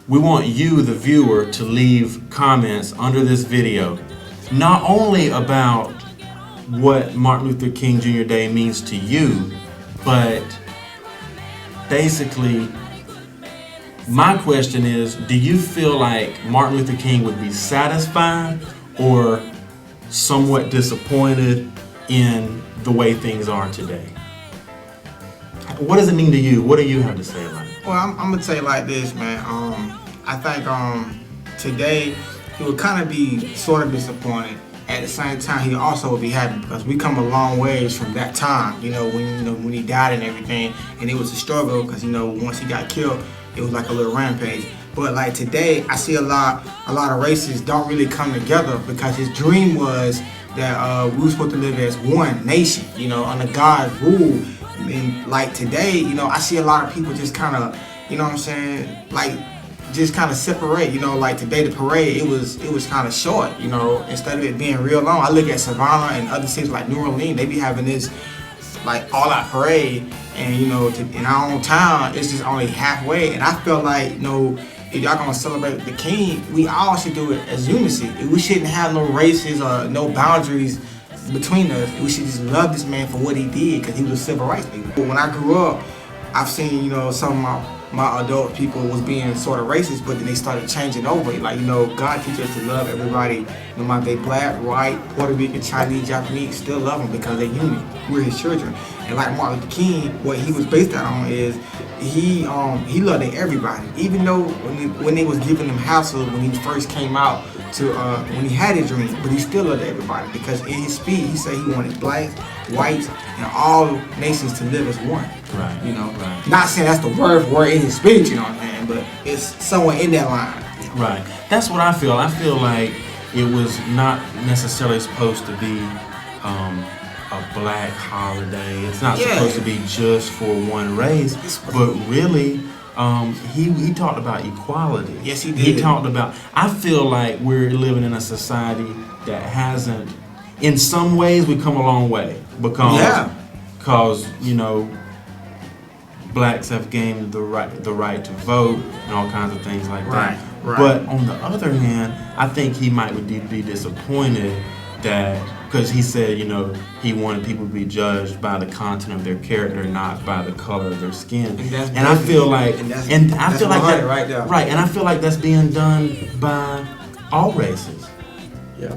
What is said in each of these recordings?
We want you, the viewer, to leave comments under this video, not only about what Martin Luther King Jr. Day means to you, but basically, my question is, do you feel like Martin Luther King would be satisfied or somewhat disappointed in the way things are today? What does it mean to you? What do you have to say about it? Well, I'm gonna say it like this, man. I think today he would kind of be sort of disappointed. At the same time, he also would be happy because we come a long ways from that time. When he died and everything, and it was a struggle because once he got killed, it was like a little rampage. But like today, I see a lot of races don't really come together because his dream was that we were supposed to live as one nation, under God's rule. And like today, I see a lot of people just kind of, like just kind of separate. Like today the parade, it was kind of short. Instead of it being real long. I look at Savannah and other cities like New Orleans, they be having this like all-out parade, and in our own town, it's just only halfway. And I feel like if y'all gonna celebrate the King, we all should do it as unity. We shouldn't have no races or no boundaries between us. We should just love this man for what he did, because he was a civil rights leader. When I grew up, I've seen some of my adult people was being sort of racist, but then they started changing over. Like God teaches us to love everybody, no matter they black, white, Puerto Rican, Chinese, Japanese. Still love them because they're human. We're his children. And like Martin Luther King, what he was based that on is he loved everybody. Even though when they was giving him hassle when he first came out to when he had his dream, but he still loved everybody, because in his speech he said he wanted blacks, whites, and all nations to live as one. Right. Right. Not saying that's the word in his speech, but it's somewhere in that line. Right. That's what I feel. I feel like it was not necessarily supposed to be a black holiday. It's not supposed to be just for one race, but really, he talked about equality. Yes, he did. He talked about, I feel like we're living in a society that hasn't, in some ways we come a long way, because blacks have gained the right to vote and all kinds of things like that. Right. But on the other hand, I think he might be disappointed that, because he said, he wanted people to be judged by the content of their character, not by the color of their skin. And I feel like, and I feel like that, right there. Right, and I feel like that's being done by all races. Yeah.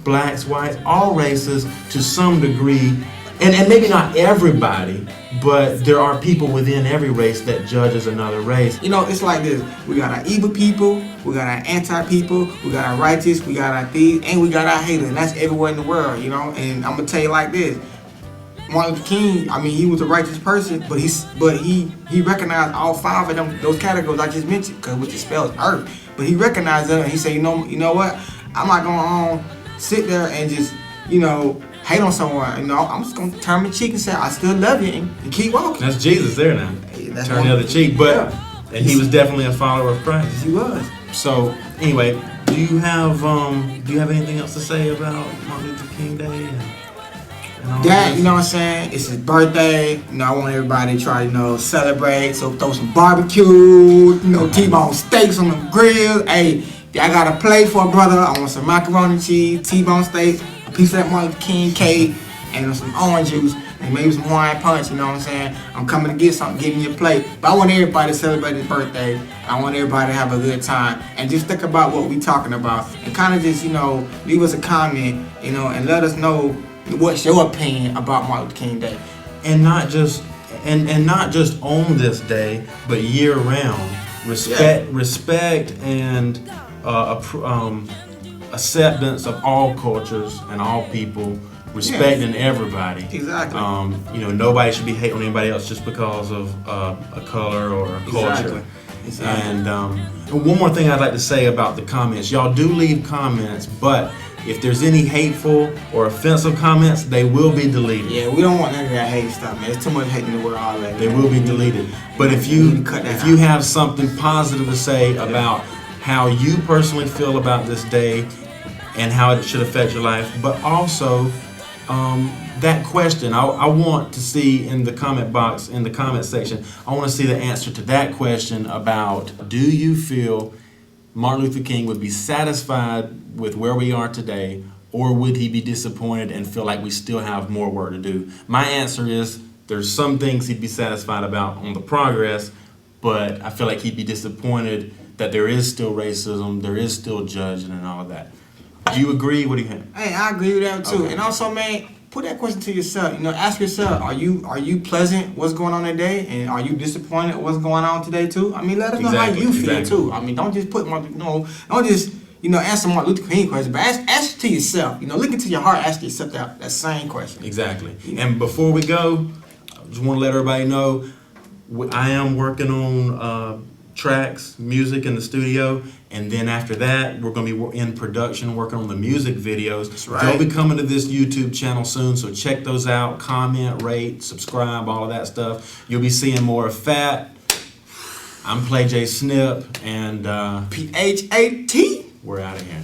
Blacks, whites, all races to some degree. And maybe not everybody, but there are people within every race that judges another race. It's like this. We got our evil people, we got our anti-people, we got our righteous, we got our thieves, and we got our haters. And that's everywhere in the world, And I'm gonna tell you like this. Martin Luther King, he was a righteous person, but he recognized all five of those categories I just mentioned, because which spells earth. But he recognized them, and he said, you know what? I'm not gonna sit there and just, hate on someone. I'm just gonna turn my cheek and say I still love you and keep walking. That's Jesus there now. Turn the other cheek, but and he was definitely a follower of Christ. He was. So anyway, do you have anything else to say about Martin Luther King Day? That, what I'm saying? It's his birthday. I want everybody to try to celebrate. So throw some barbecue, T-bone steaks on the grill. Hey, I got a plate for a brother. I want some macaroni and cheese, T-bone steak, a piece of that Martin Luther King cake, and some orange juice, and maybe some Hawaiian punch. I'm coming to get something, give me a plate. But I want everybody to celebrate his birthday. I want everybody to have a good time, and just think about what we talking about, and kind of just leave us a comment, and let us know what's your opinion about Martin Luther King Day, and not just on this day, but year round. Respect, and acceptance of all cultures and all people, respecting everybody. Exactly. Nobody should be hating on anybody else just because of a color or a culture. Exactly. And one more thing I'd like to say about the comments. Y'all do leave comments, but if there's any hateful or offensive comments, they will be deleted. Yeah, we don't want none of that hate stuff, man. There's too much hate in the world already. They will be deleted. But if you have something positive to say about how you personally feel about this day and how it should affect your life, but also that question, I want to see in the comment box, in the comment section, I want to see the answer to that question about, do you feel Martin Luther King would be satisfied with where we are today, or would he be disappointed and feel like we still have more work to do? My answer is there's some things he'd be satisfied about on the progress, but I feel like he'd be disappointed that there is still racism, there is still judging and all of that. Do you agree? What do you think? Hey, I agree with that too. Okay. And also, man, put that question to yourself. You know, ask yourself, are you pleasant what's going on today? And are you disappointed what's going on today too? I mean, let us know how you feel too. I mean, don't just put don't just, answer Martin Luther King question, but ask to yourself. Look into your heart, ask yourself that same question. Exactly. And before we go, I just want to let everybody know, I am working on tracks, music in the studio, and then after that, we're going to be in production working on the music videos. That's right. They'll be coming to this YouTube channel soon, so check those out. Comment, rate, subscribe, all of that stuff. You'll be seeing more of Phat. I'm Play J Snip, and PHAT. we're out of here.